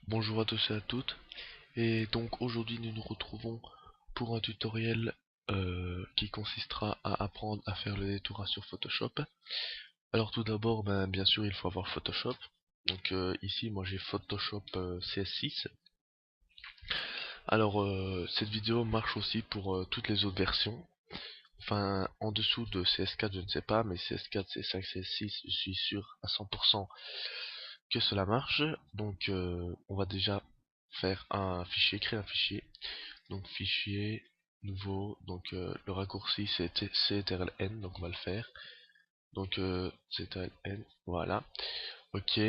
Bonjour à tous et à toutes, et donc aujourd'hui nous nous retrouvons pour un tutoriel qui consistera à apprendre à faire le détourage sur Photoshop. Alors tout d'abord, bien sûr il faut avoir Photoshop. Donc ici moi j'ai Photoshop CS6. Alors cette vidéo marche aussi pour toutes les autres versions. Enfin en dessous de CS4 je ne sais pas, mais CS4, CS5, CS6 je suis sûr à 100% que cela marche. Donc on va déjà faire un fichier, créer un fichier. Donc fichier, nouveau, donc le raccourci c'est CTRL-N, donc on va le faire. Donc CTRL-N, voilà. Ok,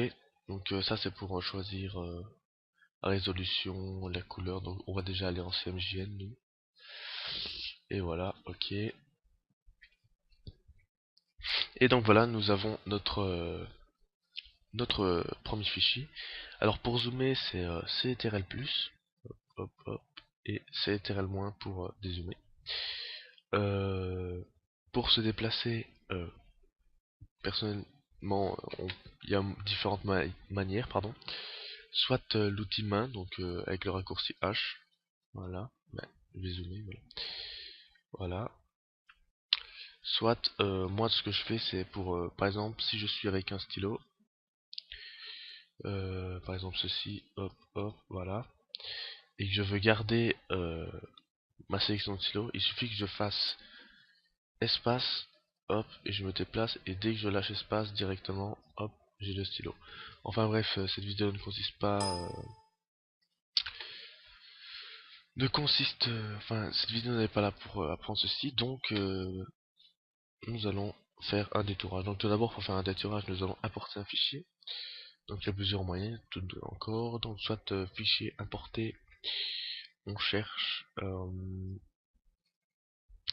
donc ça c'est pour choisir la résolution, la couleur, donc on va déjà aller en CMJN nous. Et voilà, ok. Et donc voilà, nous avons notre premier fichier. Alors pour zoomer c'est CTRL+, hop hop, et CTRL- pour dézoomer. Euh, pour se déplacer, personnellement, il y a différentes manières, pardon. Soit l'outil main, donc avec le raccourci H, voilà, je vais zoomer, voilà. Voilà. Soit, moi ce que je fais c'est pour, par exemple, si je suis avec un stylo, par exemple ceci, hop, hop, voilà, et que je veux garder ma sélection de stylo, il suffit que je fasse espace, hop, et je me déplace, et dès que je lâche espace directement, hop, j'ai le stylo. Enfin bref, cette vidéo ne consiste pas, enfin cette vidéo n'est pas là pour apprendre ceci, donc nous allons faire un détourage. Donc tout d'abord pour faire un détourage, nous allons importer un fichier. Donc il y a plusieurs moyens, tout encore, donc soit fichier importer, on cherche,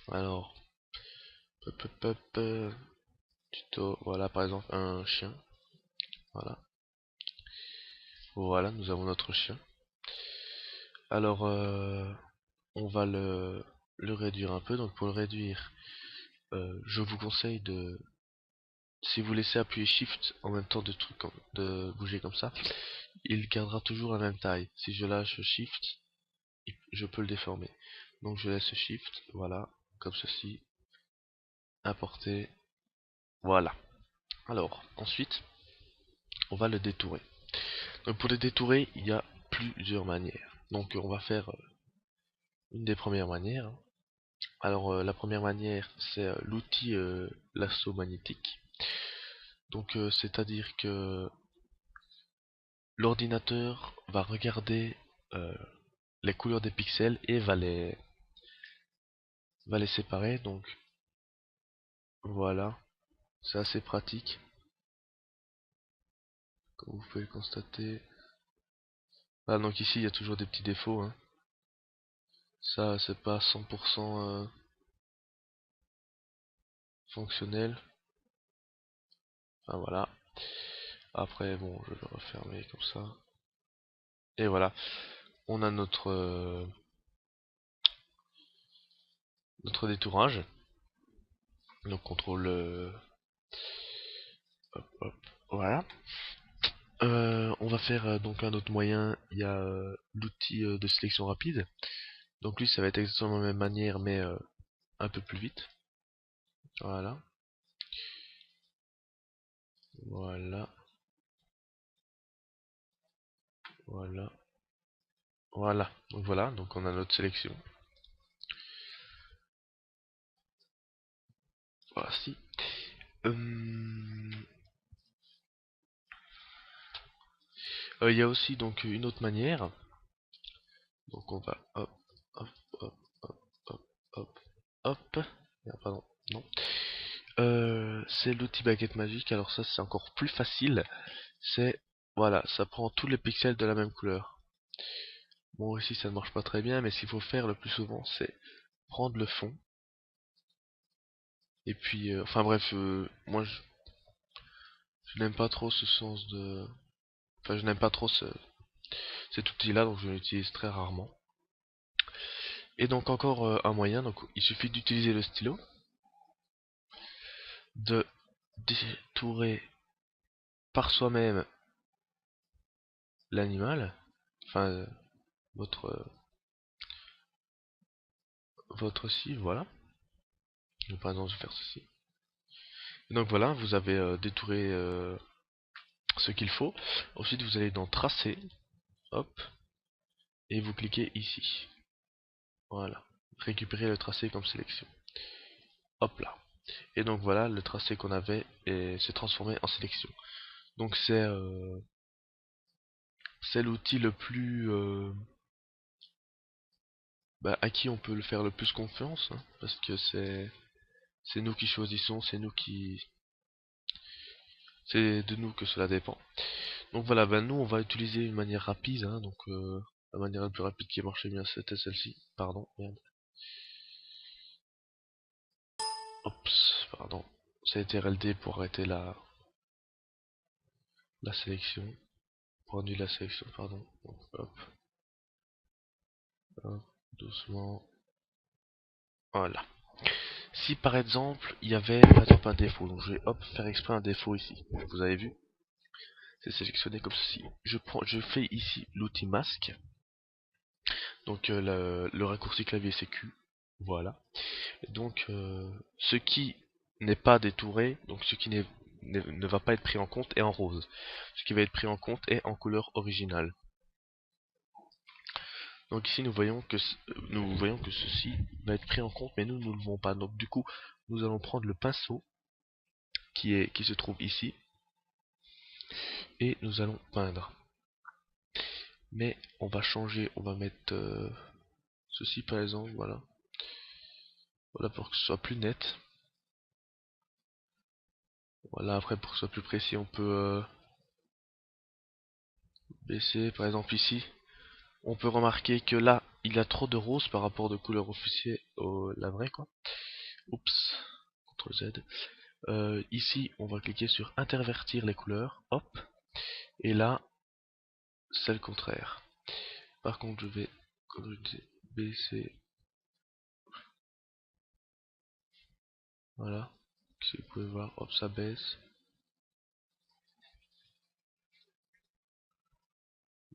alors, hop, hop, hop, tuto, voilà par exemple un chien, voilà. Voilà, nous avons notre chien. Alors, on va le réduire un peu. Donc, pour le réduire, je vous conseille de, si vous laissez appuyer Shift en même temps de bouger comme ça, il gardera toujours la même taille. Si je lâche Shift, je peux le déformer. Donc, je laisse Shift, voilà, comme ceci, importer, voilà. Alors, ensuite, on va le détourer. Donc, pour le détourer, il y a plusieurs manières. Donc, on va faire une des premières manières. Alors la première manière c'est l'outil lasso magnétique. Donc c'est-à-dire que l'ordinateur va regarder euh, les couleurs des pixels et va les séparer. Donc voilà, c'est assez pratique comme vous pouvez le constater. Ah, donc ici il y a toujours des petits défauts, hein. Ça c'est pas 100% fonctionnel. Enfin voilà. Après bon, je vais le refermer comme ça. Et voilà, on a notre détourage. Donc contrôle, hop, hop, voilà. On va faire donc un autre moyen, il y a l'outil de sélection rapide. Donc lui ça va être exactement la même manière mais un peu plus vite. Voilà, voilà, voilà, voilà. Donc voilà, donc on a notre sélection. Voici. Il y a aussi donc une autre manière. Donc on va hop, hop, hop, hop, hop, hop, hop. Ah, pardon, non. C'est l'outil baguette magique. Alors ça c'est encore plus facile. C'est, voilà, ça prend tous les pixels de la même couleur. Bon, ici ça ne marche pas très bien, mais ce qu'il faut faire le plus souvent, c'est prendre le fond. Et puis, enfin bref, moi je n'aime pas trop ce sens de... Enfin, je n'aime pas trop cet outil-là, donc je l'utilise très rarement. Et donc encore un moyen, donc il suffit d'utiliser le stylo, de détourer par soi-même l'animal. enfin votre votre ci, voilà. Donc, par exemple, je vais faire ceci. Et donc voilà, vous avez détouré ce qu'il faut. Ensuite, vous allez dans Tracer, hop, et vous cliquez ici. Voilà. Récupérer le tracé comme sélection. Hop là. Et donc voilà, le tracé qu'on avait s'est transformé en sélection. Donc c'est l'outil le plus à qui on peut le faire le plus confiance, hein, parce que c'est nous qui choisissons, c'est de nous que cela dépend. Donc voilà, nous on va utiliser une manière rapide, hein, donc la manière la plus rapide qui marchait bien c'était celle-ci. Pardon, merde. Oups, pardon. C'est RLD pour arrêter la sélection. Pour annuler la sélection, pardon. Donc, hop, hop, doucement. Voilà. Si par exemple il y avait par exemple un défaut, donc je vais hop faire exprès un défaut ici. Vous avez vu, c'est sélectionné comme ceci. Je fais ici l'outil masque, donc le raccourci clavier c'est Q, voilà. Et donc ce qui n'est pas détouré, donc ce qui ne va pas être pris en compte est en rose. Ce qui va être pris en compte est en couleur originale. Donc ici nous voyons que ceci va être pris en compte, mais nous ne le voulons pas. Donc du coup, nous allons prendre le pinceau qui se trouve ici et nous allons peindre. Mais on va changer, on va mettre ceci par exemple, voilà. Voilà pour que ce soit plus net. Voilà, après pour que ce soit plus précis, on peut baisser par exemple ici. On peut remarquer que là, il y a trop de rose par rapport de couleur officielle au la vraie quoi. Oups, CTRL Z. Ici, on va cliquer sur intervertir les couleurs, hop. Et là, c'est le contraire. Par contre, je vais baisser. Voilà. Si vous pouvez voir, hop, ça baisse.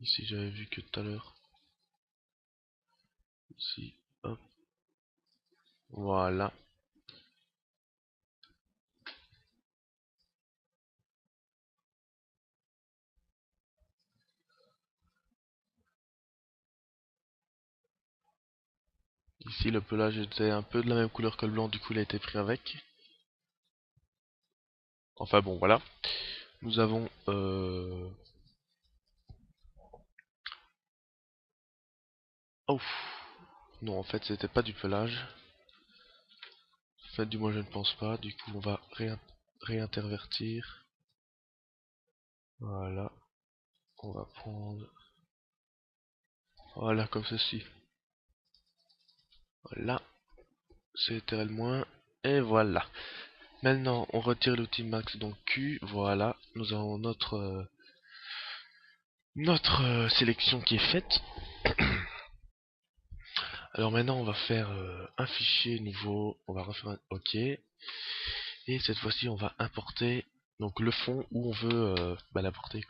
Ici, j'avais vu que tout à l'heure. Ici, hop. Voilà. Ici, le pelage était un peu de la même couleur que le blanc, du coup, il a été pris avec. Enfin bon, voilà. Nous avons... Oh. Non, en fait, c'était pas du pelage. En fait, du moins, je ne pense pas. Du coup, on va réintervertir. Voilà. On va prendre... Voilà, comme ceci. Voilà. C'était le moins. Et voilà. Maintenant, on retire l'outil max, donc Q. Voilà. Nous avons notre sélection qui est faite. Alors maintenant, on va faire un fichier nouveau. On va refaire un OK. Et cette fois-ci, on va importer donc le fond où on veut l'importer.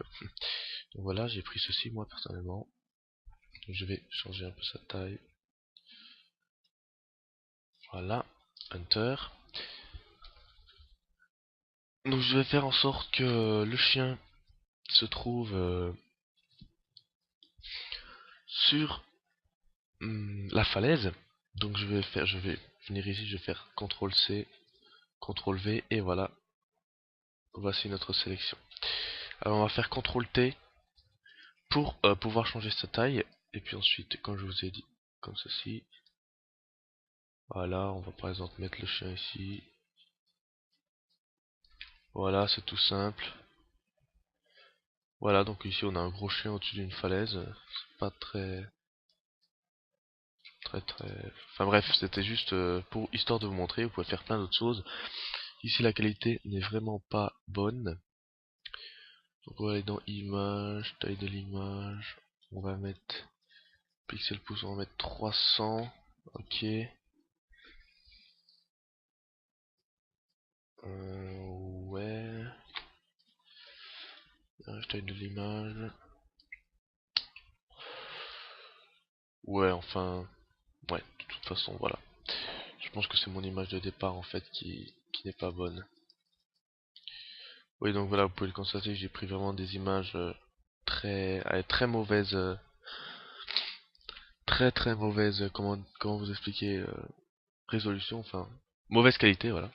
Donc voilà, j'ai pris ceci moi personnellement. Je vais changer un peu sa taille. Voilà, Enter. Donc je vais faire en sorte que le chien se trouve sur la falaise. Donc je vais venir ici, je vais faire CTRL C, CTRL V et voilà. Voici notre sélection. Alors on va faire CTRL T pour pouvoir changer sa taille. Et puis ensuite, comme je vous ai dit, comme ceci. Voilà, on va par exemple mettre le chien ici. Voilà, c'est tout simple. Voilà, donc ici on a un gros chien au-dessus d'une falaise. C'est pas très... Enfin bref, c'était juste pour histoire de vous montrer. Vous pouvez faire plein d'autres choses. Ici la qualité n'est vraiment pas bonne. Donc on va aller dans image, taille de l'image. On va mettre pixel pouce, on va mettre 300. Ok. Ouais. Taille de l'image. Ouais, enfin, ouais, de toute façon, voilà. Je pense que c'est mon image de départ en fait qui n'est pas bonne. Oui, donc voilà, vous pouvez le constater, j'ai pris vraiment des images très mauvaises, très mauvaises, comment vous expliquer, résolution, enfin, mauvaise qualité, voilà.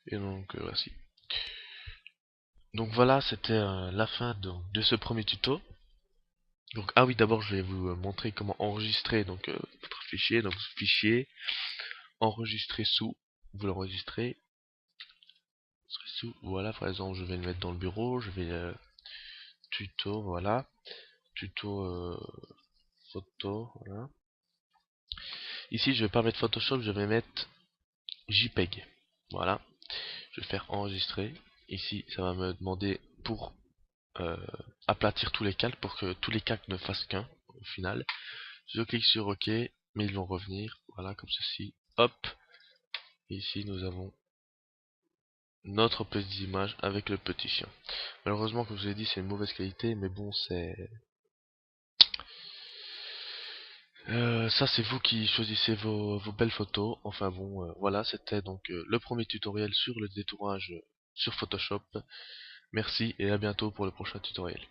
Et donc, voici. Donc voilà, c'était la fin de ce premier tuto. Donc, ah oui, d'abord, je vais vous montrer comment enregistrer donc votre fichier. Donc, fichier, enregistrer sous, vous l'enregistrez sous, voilà, par exemple, je vais le mettre dans le bureau, je vais tuto, voilà, tuto photo, voilà. Ici, je vais pas mettre Photoshop, je vais mettre JPEG, voilà. Je vais faire enregistrer. Ici, ça va me demander pour euh, aplatir tous les calques, pour que tous les calques ne fassent qu'un au final. Je clique sur OK, mais ils vont revenir, voilà, comme ceci. Hop, et ici nous avons notre petite image avec le petit chien. Malheureusement, comme je vous ai dit, c'est une mauvaise qualité, mais bon, ça c'est vous qui choisissez vos belles photos. Enfin bon, voilà, c'était donc le premier tutoriel sur le détourage sur Photoshop. Merci et à bientôt pour le prochain tutoriel.